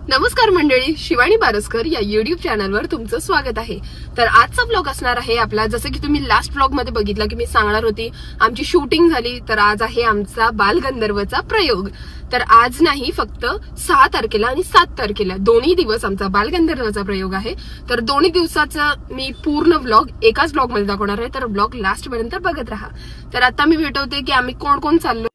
नमस्कार मंडळी, शिवानी बारसकर या युट्यूब चॅनलवर तुमचं स्वागत आहे। तर आजचा व्लॉग असणार आहे आपला, जसं की तुम्ही लास्ट व्लॉग मध्ये बघितलं की मी सांगणार होती आमची शूटिंग झाली, तर आज आहे आमचा बालगंधर्वचा प्रयोग। तर आज नाही, फक्त 6 तारखेला आणि 7 तारखेला दोन्ही दिवस आमचा बालगंधर्वचा प्रयोग आहे। तर दोन्ही दिवसाचा मी पूर्ण व्लॉग एकाच व्लॉग मध्ये दाखवणार आहे, तर व्लॉग लास्ट पर्यंत बघत राहा। तर आता मी भेटवते की आम्ही कोण कोण चाललो।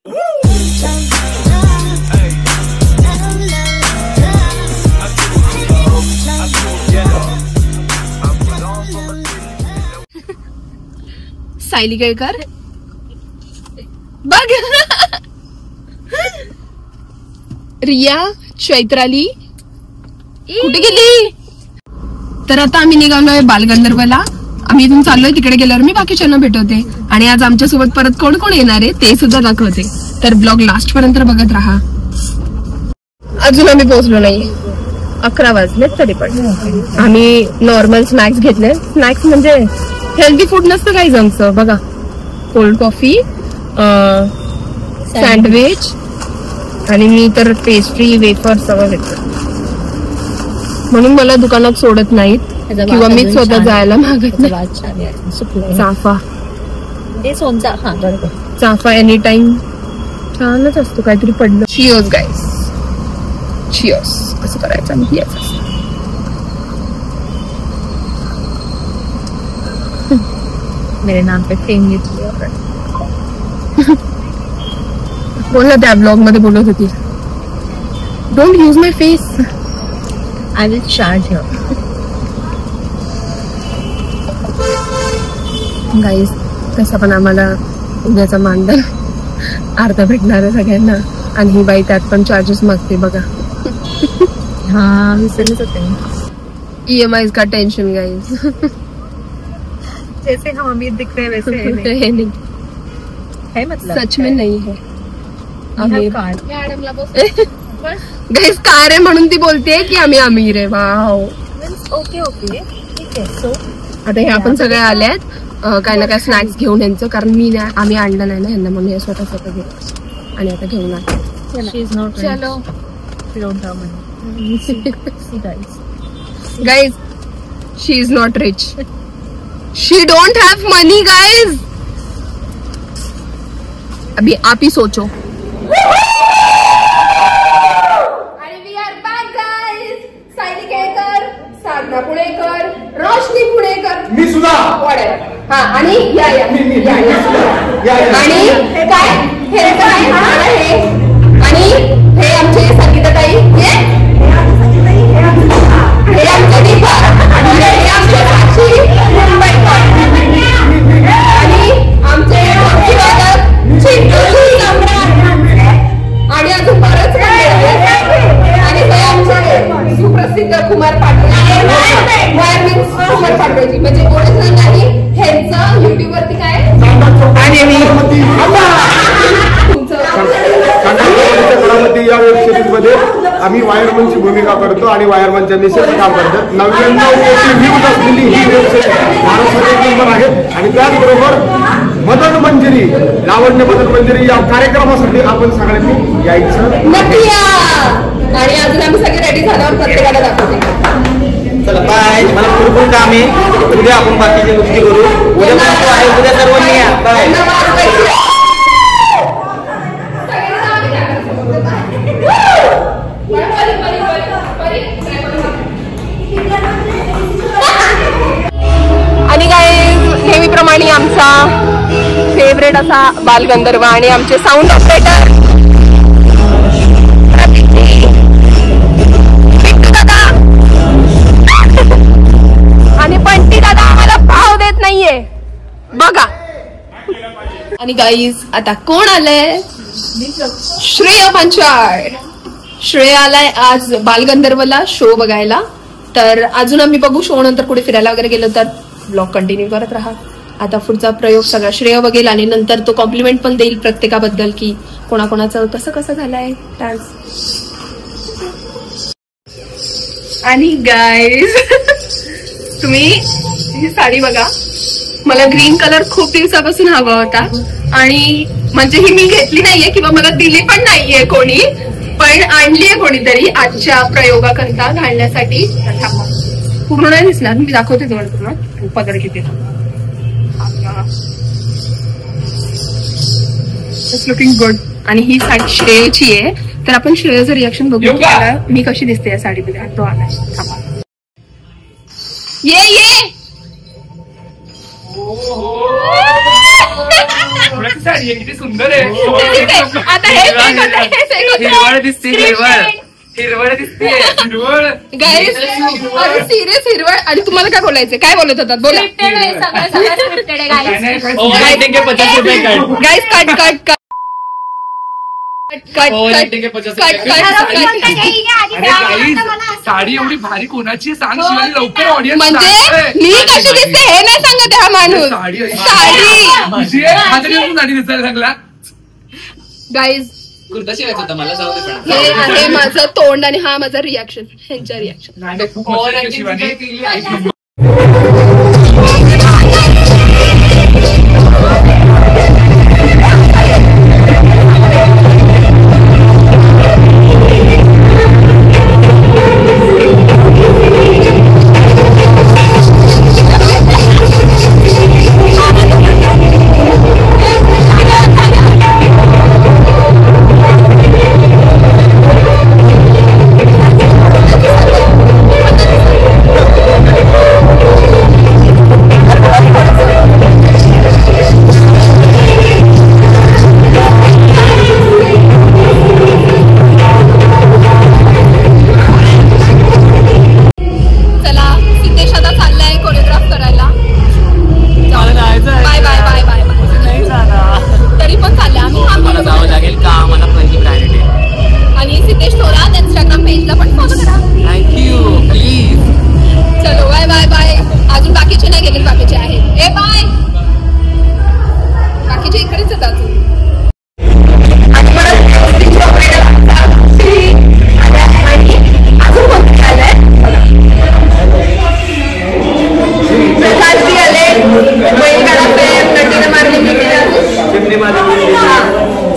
सायली केळकर बघ, रिया, चैत्राली कुठे गेली? तर आता आम्ही निघालोय बालगंधर्वला। आम्ही इथून चाललोय, तिकडे गेल्यावर मी बाकीच्यांना भेटवते आणि आज आमच्या सोबत परत कोण कोण येणार आहे ते सुद्धा दाखवते। तर ब्लॉग लास्ट पर्यंत बघत राहा। अजून आम्ही पोहोचलो नाही, 11 वाजले तरी पण आम्ही नॉर्मल स्नॅक्स घेतले। स्नॅक्स म्हणजे हेल्दी फूड नसतं काही जमचं बघा, कोल्ड कॉफी, सँडविच आणि मी तर पेस्ट्री, वेफर सगळं घेतलं, म्हणून मला दुकानात सोडत नाहीत किंवा मी स्वतः जायला मागत नाही। चाफा एनी टाइम छानच असतो, काहीतरी पडलं। चिअर्स गाईस, चिअर्स असं करायचं आणि पियाचं। मेरे नाम पे फेम बोलला त्या ब्लॉग मध्ये बोलत होती, don't use my face, I will charge you. Guys तसं पण आम्हाला उद्याचा मानधन अर्धा भेटणार आहे सगळ्यांना, आणि ही बाई त्यात पण चार्जेस मागते बघा। हाँ विसरलेच होते, EMI का टेंशन गाईज। जैसे हम अमीर दिख रहे हैं वैसे है नहीं, है मतलब सच में नहीं है अमीर। गाइस कार आहे म्हणून ती बोलते की आम्ही अमीर आहे। वाव, ओके ओके ठीक आहे। सो आता हे आपण सगळे आलेत काय ना काय स्नॅक्स घेऊन यांचं, कारण मी नाही, आम्ही आणलं नाही ना यांना, म्हणून हे स्वतः घेऊ आणि आता घेऊन आले। शी इज नॉट चलो we don't have money see guys, she is not rich, she don't have money guys। अभी आप ही सोचो। आणि we are back guys। Sayali Kelkar, साधना पुणेकर, रोशनी पुणेकर, मी सुद्धा हा, आणि या आणि हे काय, हे काय, हे आणि हे आमचे संगीताताई, हे आमचे दीपा, हे आमचे साक्षी मुंबईकर, आणि आमचे आणि अजून बरंच आणि हे आमचे सुप्रसिद्ध कुमार पाटोळे, कुमार पाटोळेजी, म्हणजे ओरिजिनल नाही, ह्यांचं युट्यूब वरती काय या वेब सिरीज मध्ये आम्ही वायरमनची भूमिका करतो आणि वायरमनच्या निश्चित काम करतात। 99 कोटी व्ह्यूज असलेली ही वेब सिरीज महाराष्ट्रात 1 नंबर आहे। आणि त्याचबरोबर मदन मंजिरी, लावण्य मदन मंजिरी या कार्यक्रमासाठी आपण सगळ्यांनी यायचं नक्की या। आणि अजून आम्ही सगळे रेडी झाल्यावर प्रत्येकाला दाखवते। चला बाय, मला भरपूर काम आहे, उद्या आपण बाकीच्या गोष्टी करू। उद्या सर्वांनी या, बाय। आणि काय नेहमीप्रमाणे आमचा फेवरेट असा बालगंधर्व आणि आमचे साऊंड ऑपरेटर दादा आणि बंटी दादा आम्हाला भाव देत नाहीये बघा। आणि गाईज आता कोण आलंय? श्रेया पंचाळ। श्रेया आलाय आज बालगंधर्वला शो बघायला। तर अजून आम्ही बघू शो नंतर कुठे फिरायला वगैरे गेलो तर ब्लॉग कंटिन्यू करत राहा। आता पुढचा प्रयोग सगळा श्रेय बघेल आणि नंतर तो कॉम्प्लिमेंट पण देईल प्रत्येकाबद्दल की कोणाकोणाचं कसं कसं झालंय डान्स। आणि गाईज तुम्ही ही साडी बघा, मला ग्रीन कलर खूप दिवसापासून हवा होता आणि म्हणजे ही मी घेतली नाहीये किंवा मला दिली पण नाहीये कोणी, पण आणलीये कोणीतरी आजच्या प्रयोगाकरता घालण्यासाठी. पूर्ण नाही दिसणार, मी दाखवते तुम्हाला पूर्ण पदर किती. Looking good. आणि ही साडी श्रेयची आहे, तर आपण श्रेयचं रिॲक्शन बघू मी कशी दिसते या साडीमध्ये. तो आला ये साडी किती सुंदर आहे. आता हिरवळ दिसते, हिरवळ दिसते, हिरवळ. गाईस सिरियस हिरवळ. आणि तुम्हाला काय बोलायचं, काय बोलत होतात बोला. गाईस कट कट कट साडी एवढी भारी कोणाची सांग शिवानी लवकर. ऑडियन्स म्हणजे मी कशी दिसते हे नाही सांगत हा माणूस. साडी दिसायला लागला. गाईज कुर्ता शिवायचा होता मला, जाऊ दे. हे आहे माझं तोंड आणि हा माझा रिॲक्शन, ह्यांच्या रिॲक्शन.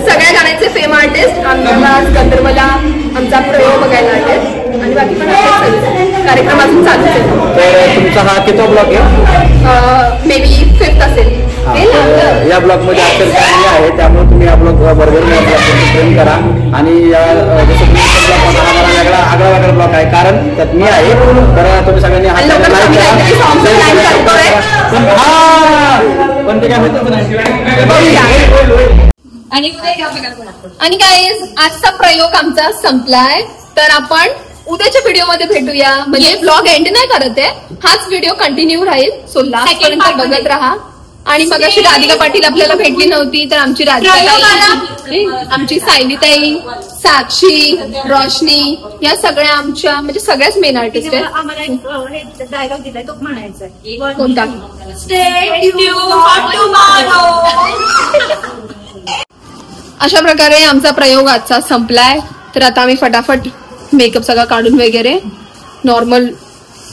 सगळ्या गाण्याचे फेम आर्टिस्ट आम्हाला गंधर्वला आमचा प्रयोग बघायला आले आणि बाकी पण कार्यक्रम अजून चालू आहे. तुमचा हा किती ब्लॉग आहे? मे बी 5th असेल. या ब्लॉग मध्ये अक्षर फॅमिली आहे, त्यामुळे तुम्ही या ब्लॉग बरोबर प्रेम करा. आणि जसं तुम्ही वेगळा आगळा ब्लॉग आहे, कारण त्यात मी आहे. तर तुम्ही सगळ्यांनी पण ते काय होतच नाही. आणि गाईज आजचा प्रयोग आमचा संपलाय, तर आपण उद्याच्या व्हिडिओ मध्ये भेटूया. म्हणजे ब्लॉग एंड नाही करत आहे, हाच व्हिडिओ कंटिन्यू राहील. सो लास्ट पर्यंत बघत राहा. आणि मग अशी राधिका पाटील आपल्याला भेटली नव्हती, तर आमची राधिका, आमची सायलीताई, साक्षी, रोशनी या सगळ्या आमच्या म्हणजे सगळ्याच मेन आर्टिस्ट आहेत. आम्हाला एक डायलॉग दिलाय तो म्हणायचा आहे. कोणता? अशा प्रकारे आमचा प्रयोग आजचा संपलाय. तर आता आम्ही फटाफट मेकअप सगळा काढून वगैरे नॉर्मल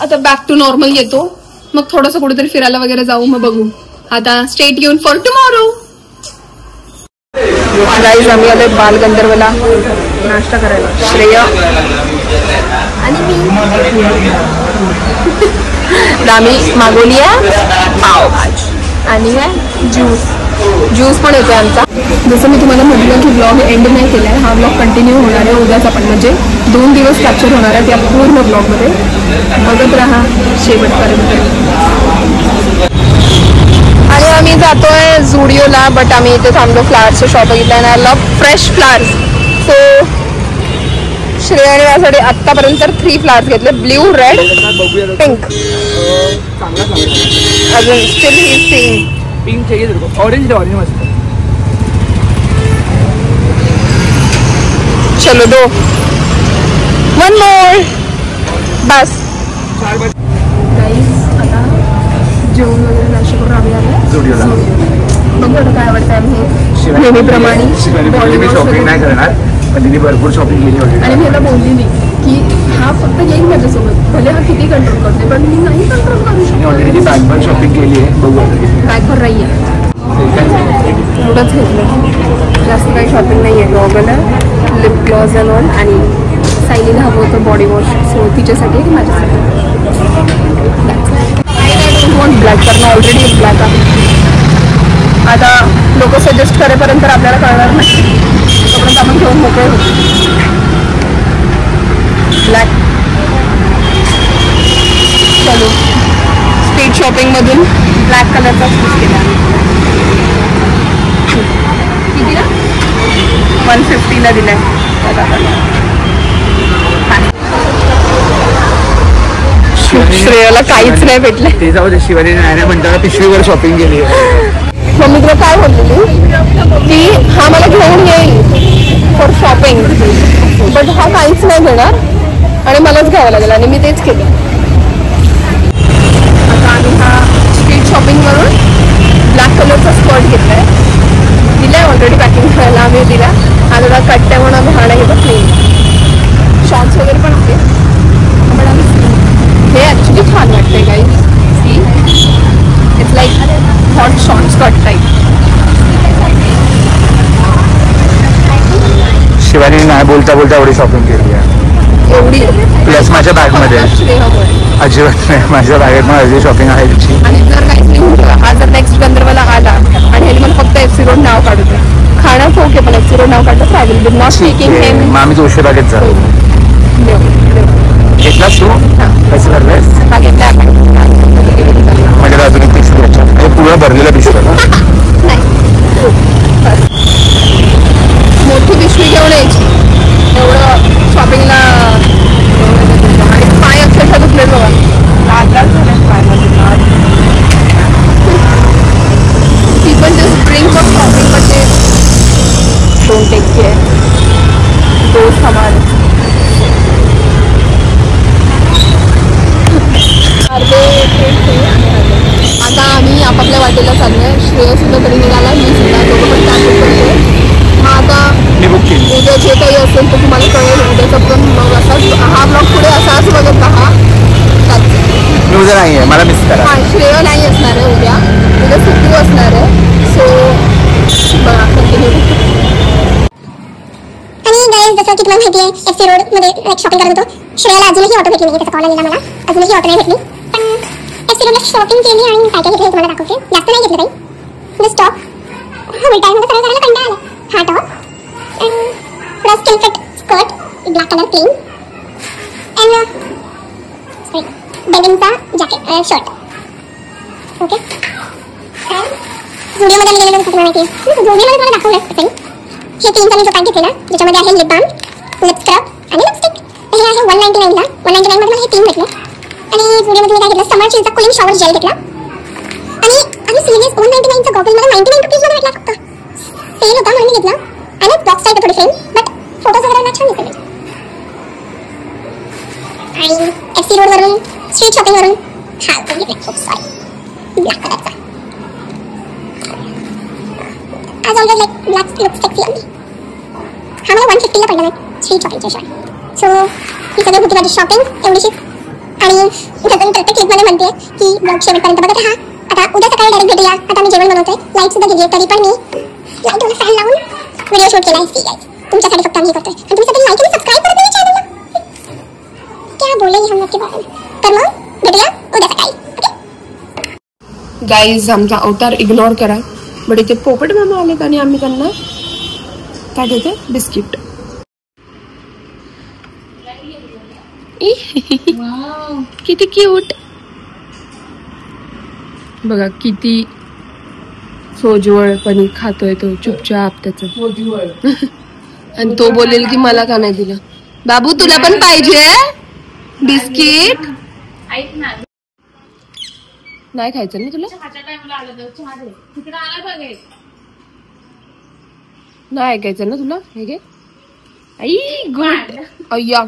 आता बॅक टू नॉर्मल येतो. मग थोडंसं कुठेतरी फिरायला वगैरे जाऊ, मग बघू. आता stay tune for tomorrow. Guys आम्ही आलोय बालगंधर्वला नाश्ता करायला. श्रेय आणि मी आम्ही मागवली आहे पाव आणि ज्यूस पण येतोय आमचा. जसं मी तुम्हाला म्हटलं की ब्लॉग एंड नाही केलाय, हा ब्लॉग कंटिन्यू होणार आहे. उद्याचा पण म्हणजे 2 दिवस कॅप्चर होणार आहे त्या पूर्ण ब्लॉगमध्ये. बघत राहा शेवटपर्यंत. आणि आम्ही जातोय झुडिओला, बट आम्ही इथे थांबलो. फ्लावर्सचं शॉप बघितलं आणि I love fresh flowers. So Shreya आणि माझ्यासाठी आत्तापर्यंत 3 फ्लावर्स घेतले, ब्ल्यू, रेड, पिंक. अजून स्टिल ही सेम पिंक चाहिए, ऑरेंज मस्त. चलो 2 1 मोर बस. आता जेवण वगैरे नाश्ता करून आम्ही आलो. बघू आता काय आवडतं आम्ही नेहमीप्रमाणे शॉपिंग नाही करणार, पण तिने भरपूर शॉपिंग केली होती. आणि मी याला बोललेली की हा फक्त येईल माझ्यासोबत, भले हा किती कंट्रोल करते पण मी नाही कंट्रोल करू शकतो. ऑलरेडी बॅगभर शॉपिंग केली आहे, बघू. बॅगभर नाही आहे, एवढंच घेतलं, जास्त काही शॉपिंग नाही आहे. गॉगल आहे, लिप ग्लॉस अँड ऑल, आणि सायलीला हवं होतं बॉडी वॉश, सो तिच्यासाठी आणि माझ्यासाठी. आय डोंट वॉन्ट ब्लॅक, कारण ऑलरेडी ब्लॅक आहे. आता लोक सजेस्ट करेपर्यंत आपल्याला कळणार नाही, तोपर्यंत आपण घेऊन मोकळे होतो. ब्लॅक. चलो, स्ट्रीट शॉपिंगमधून ब्लॅक कलरचा चूज केला. कितीला? 150ला दिलाय. श्रेयाला काहीच नाही भेटलं. ते जाऊ दे, शिवानी नाही म्हणताना पिशवीवर शॉपिंग केली. मम्मी तुला काय बोललेली की हा मला घेऊन येईल फॉर शॉपिंग, बट हा काहीच नाही घेणार आणि मलाच घ्यावं लागेल, आणि मी तेच केलं. आता आम्ही हा स्ट्रीट शॉपिंगवरून ब्लॅक कलरचा स्कर्ट घेतलाय, दिलाय ऑलरेडी पॅकिंग करायला आम्ही दिला. आता कट्ट्या म्हणून आम्ही हा नाही घेतो, प्लेन शॉर्ट्स वगैरे पण होते, पण आम्ही हे ॲक्च्युली छान वाटतंय काही. See, it's like hot short skirt type. Shivani नाही बोलता बोलता एवढी शॉपिंग केली आहे. एवढी प्लस माझ्या बॅगमध्ये अजिबात नाही, माझ्या बॅगेत पण अजून शॉपिंग आहे तिची. आणि जर काहीच नाही म्हटलं, आज जर नेक्स्ट गंधर्वला आला आणि ह्याने मला फक्त FC रोड नाव काढू दे, खाण्याचं ओके पण FC रोड नाव काढलं, I will be not taking him. मग आम्ही तुळशी बागेत जाऊ. घेतलास तू? पैसे भरलेस? माझ्याकडे अजून एक पिशवी आहे, पूर्ण भरलेला पिशवी. मोठी पिशवी घेऊन यायची, एवढं शॉपिंगला. आणि पाय अक्षरशः दुखले बघा, ती पण जस्ट ड्रिंक ऑफ शॉपिंग मध्ये डोंट टेक केअर, दोस्त हमारे. आता आम्ही आपापल्या वाटेला चाललोय. श्रेय सुद्धा तरी निघाला, मी सुद्धा, दोघं पण कॅन्सल करतोय. मग आता उद्या जे काही असेल ते तुम्हाला कळेल उद्याचं, पण मग असाच हा ब्लॉग पुढे असाच बघत राहा. उद्या नाही आहे, मला मिस करा. हां, श्रेय नाही असणार आहे उद्या सुट्टी असणार आहे, सो बघा कंटिन्यू. आणि गाईज, जसं की तुम्हाला माहिती आहे FC रोडमध्ये शॉपिंग करत होतो. श्रेयाला अजूनही ऑटो भेटली नाही, त्याचा कॉल आलेला मला, अजूनही ऑटो नाही भेटली. पण FC रोडला शॉपिंग केली आणि काय काय घेतलं तुम्हाला दाखवते. जास्त नाही घेतलं काही, जस्ट टॉप. हा उलटा मला सगळं करायला कंटाळा आला. हा टॉप थोडा skin fit skirt, black colour plain, and डेनिमचा जॅकेट शर्ट. ओके, झुडिओमध्ये मी गेलेलो, तुम्हाला माहिती आहे. झुडिओमध्ये मला दाखवलं हे 3चा मी जो पॅक घेतलेला, ज्याच्यामध्ये आहे लिप बाम, लिप स्क्रब आणि लिपस्टिक. हे आहे 199ला. 199 मध्ये मला हे 3 भेटले. आणि झुडिओमध्ये मी काय घेतलं, समर चिलचा कूलिंग शॉवर जेल घेतला. आणि सिरियस 199चा गॉगल मला 99 रुपीजमध्ये भेटला फक्त. सेल होता म्हणून मी घेतला. आणि बॉक्स टाईप थोडी फ्रेम, बट फोटोज वगैरे छान दिसले. आणि FC रोडवरून स्ट्रीट शॉपिंगवरून हा घेतला खूप सारी ब्लॅक कलरचा. आज always like black look sexy on me. हा मला 150ला पडला नाही स्ट्रीट शॉपिंगच्या शॉर्ट. सो ही सगळी होती माझी शॉपिंग एवढीशी. आणि जसं मी प्रत्येक क्लिपमध्ये म्हणते की ब्लॉग शेवटपर्यंत बघत राहा. आता उद्या सकाळी डायरेक्ट भेटूया. आता मी जेवण बनवतोय, लाईट सुद्धा गेली आहे, तरी पण मी लाईटवाला फॅन लावून व्हिडिओ शूट केला आहे. गाईज, तुमच्यासाठी फक्त आम्ही करतोय, आणि तुम्ही सगळे लाईक आणि सबस्क्राईब करत नाही चॅनलला. क्या बोले हम नक्की बाबा. तर मग भेटूया उद्या सकाळी. ओके गाईज, आमचा अवतार इग्नोर करा, बट इथे पोपट मामा आलेत आणि आम्ही त्यांना काय देते, बिस्किट. किती क्यूट बघा, किती सोजवळपणी खातोय तो चुपचाप त्याच. आणि तो बोलेल की मला का नाही दिलं. बाबू तुला पण पाहिजे बिस्किट? नाही खायचं ना तुला? नाही ऐकायचं ना तुला? हे घे. आई गुड. अय्या,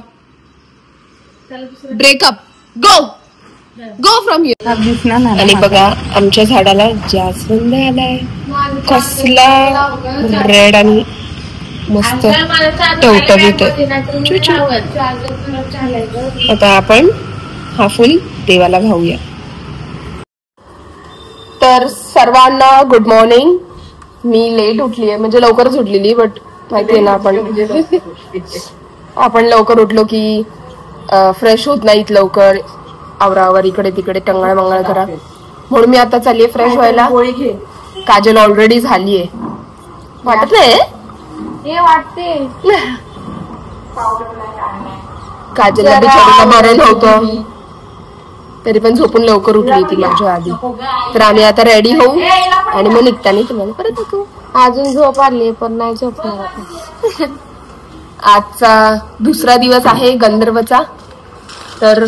breakup, go go from you. आणि बघा आमच्या झाडाला जास्वंद आलाय, कसला रेड आणि मस्त टवटवीत. आता आपण हा फुल देवाला घाऊया. तर सर्वांना गुड मॉर्निंग. मी लेट उठली आहे, म्हणजे लवकरच उठलेली, बट माहितीये ना आपण लवकर उठलो की फ्रेश होत नाहीत लवकर, आवरावर इकडे तिकडे टंगळ मंगळ करा. म्हणून मी आता चाललीये फ्रेश व्हायला. काजल ऑलरेडी झालीये. वाटत नाही वाटते काजलला बिचारीला बरं नव्हतं तरी पण झोपून लवकर उठली ती माझ्या आधी. तर आम्ही आता रेडी होऊ आणि मग निघताना तुम्हाला परत दाखवू. अजून झोप आली पण नाही झोपणार. आजचा दुसरा दिवस आहे गंधर्वचा. तर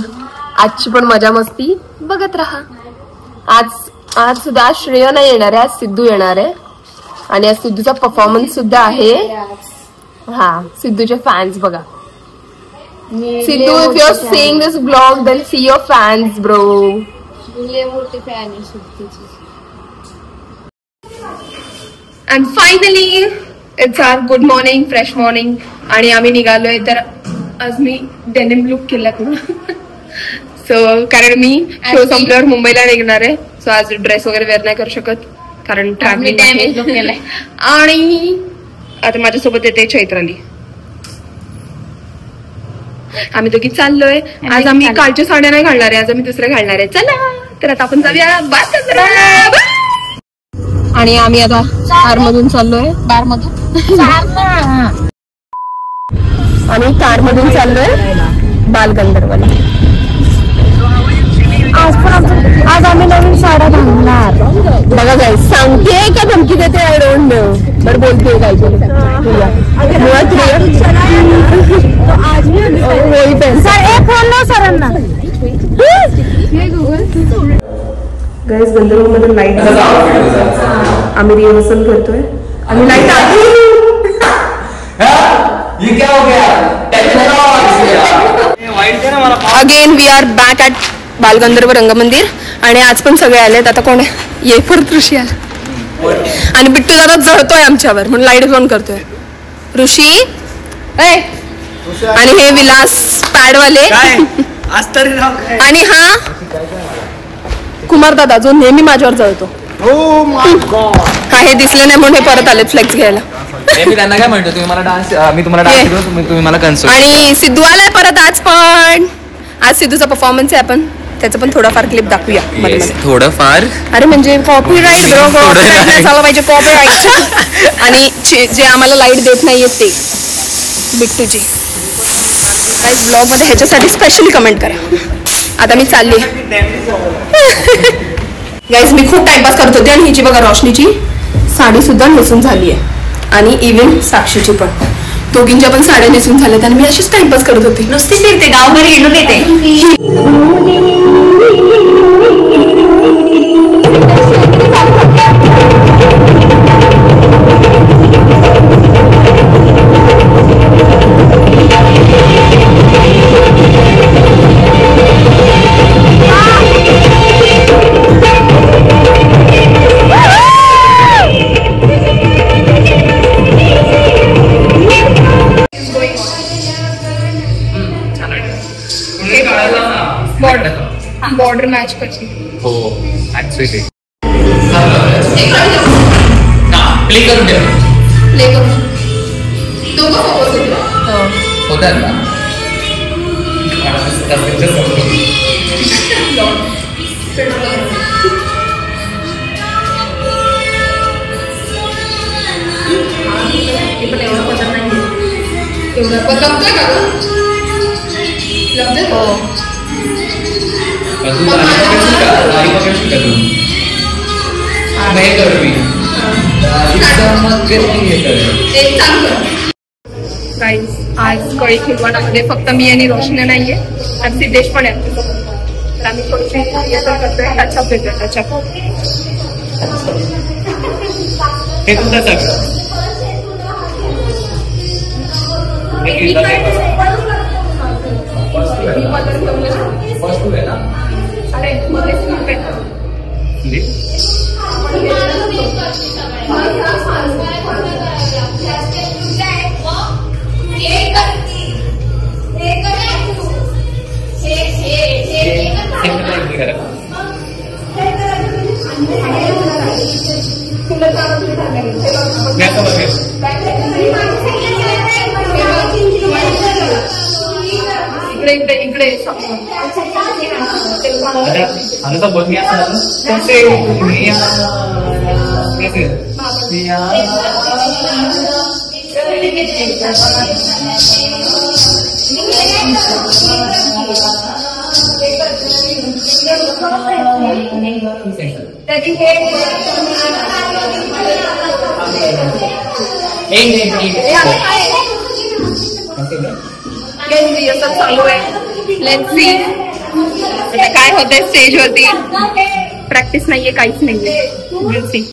आजची पण मजा मस्ती बघत राहा. आज सुद्धा श्रेय नाही येणार आहे, आज सिद्धू येणार आहे आणि आज सिद्धूचा परफॉर्मन्स सुद्धा आहे. हा सिद्धूचे फॅन्स बघा. Siddhu if you are seeing this blog then see your fans bro. मोठे फॅन आहे सिद्धूची. And finally it's our good morning, fresh morning. आणि आम्ही निघालोय. तर आज मी डेनिम लुक केला पूर्ण. सो कारण मी शो संपल्यावर मुंबईला निघणार आहे. सो आज ड्रेस वगैरे वेअर नाही करू शकत कारण ट्रॅव्हलिंग आहे. आणि आता माझ्यासोबत येते चैत्राली. आम्ही दोघी चाललोय. आज आम्ही कालच्या साड्या नाही घालणार आहे, आज आम्ही दुसऱ्या घालणार आहे. चला तर आता आपण जाऊया बार. आणि आम्ही आता कारमधून चाललोय. आम्ही कारमधून चाललोय बालगंधर्वला. आज आम्ही नवीन साड्या घालणार. बघा काय सांगते का धमकी देते आय डोंट नो बट बोलते काय सरांना. गाईज गंधर्वमध्ये लाईट आम्ही रिहर्सल करतोय. आम्ही light again we are back at Balgandharva Rangmandir. आणि आज पण सगळे आलेत. आता कोण आहे ये परत ऋषी आला आणि बिट्टू दादा जळतोय आमच्यावर म्हणून लाईट ऑन करतोय. ऋषी आणि हे विलास पॅडवाले आणि हा कुमार दादा जो नेहमी माझ्यावर जळतो. हा हे दिसले नाही म्हणून हे परत आले फ्लेक्स घ्यायला. मी त्यांना काय म्हणतो तुम्ही मला डान्स, मी तुम्हाला डान्स शिकवतो, तुम्ही मला कन्सर्ट. आणि सिद्धू आलाय परत आज पण. आज सिद्धूचा परफॉर्मन्स आहे. आपण त्याचं पण थोडाफार क्लिप दाखवूया. थोडंफार अरे म्हणजे कॉपीराईट झालं पाहिजे कॉपीराईट. आणि जे आम्हाला लाईट देत नाहीये ते बिट्टूची ब्लॉग मध्ये ह्याच्यासाठी स्पेशली कमेंट करा. आता मी चालली गाईज. मी खूप टाइमपास करत होते आणि हिची बघा रोशनीची साडी सुद्धा नेसून झाली आहे आणि इव्हन साक्षीची पण. दोघींच्या पण साड्या नेसून झाल्यात आणि मी अशीच टाइमपास करत होते. नुसती फिरते गावभर हिंडून येते. बॉर्डर मॅच करते. हो ऍक्च्युअली प्ले करून द्या. प्ले करून दोघं फोकस होतात ना. एवढं पण लपतोय का लपतोय. हो आज कळी खिलवाडामध्ये फक्त मी आणि रोशनी नाहीये आणि सिद्धेश पण आहे. तर आम्ही थोडीशी करतोय टचअप देतोय. टचअप हे तुमचं सगळं तुला इकडे इकडे आता तर बघ रिहर्सल चालू आहे. लेट्स सी आता काय होतंय स्टेज वरती. प्रॅक्टिस नाहीये, काहीच नाहीये. Let's see.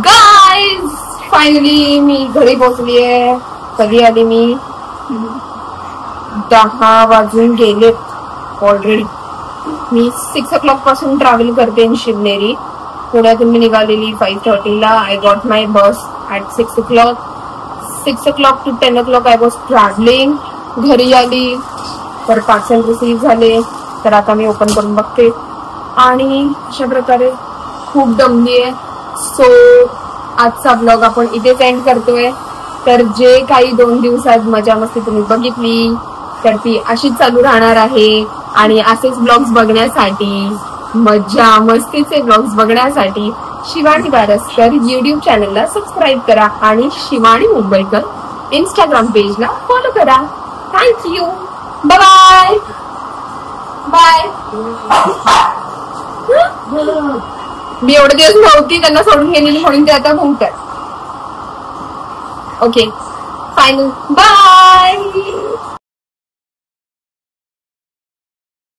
गाइज फायनली मी घरी पोहोचली आहे. कधी आली मी? 10 वाजून गेलेत ऑलरेडी. मी 6 o'clock पासून ट्रॅव्हल करते इन शिवनेरी. पुण्यातून मी निघालेली 5:30 I got my bus at 6 o'clock. 6 o'clock to 10 o'clock I was travelling. घरी आली तर पार्सल रिसीव्ह झाले. तर आता मी ओपन करून बघते आणि अशा प्रकारे खूप दमली आहे. सो आजचा ब्लॉग आपण इथेच एंड करतोय. तर जे काही 2 दिवसात मजा मस्ती तुम्ही बघितली तर ती अशीच चालू राहणार आहे. आणि असेच ब्लॉग्स बघण्यासाठी, मजा मस्तीचे ब्लॉग्स बघण्यासाठी शिवानी बारसकर युट्यूब चॅनलला सबस्क्राईब करा आणि शिवानी मुंबईकर इंस्टाग्राम पेजला फॉलो करा. थँक्यू. Bye bye. मी एवढे दिवस नव्हती, त्यांना सोडून गेलेली म्हणून ते आता घुमतात. Okay final. बाय.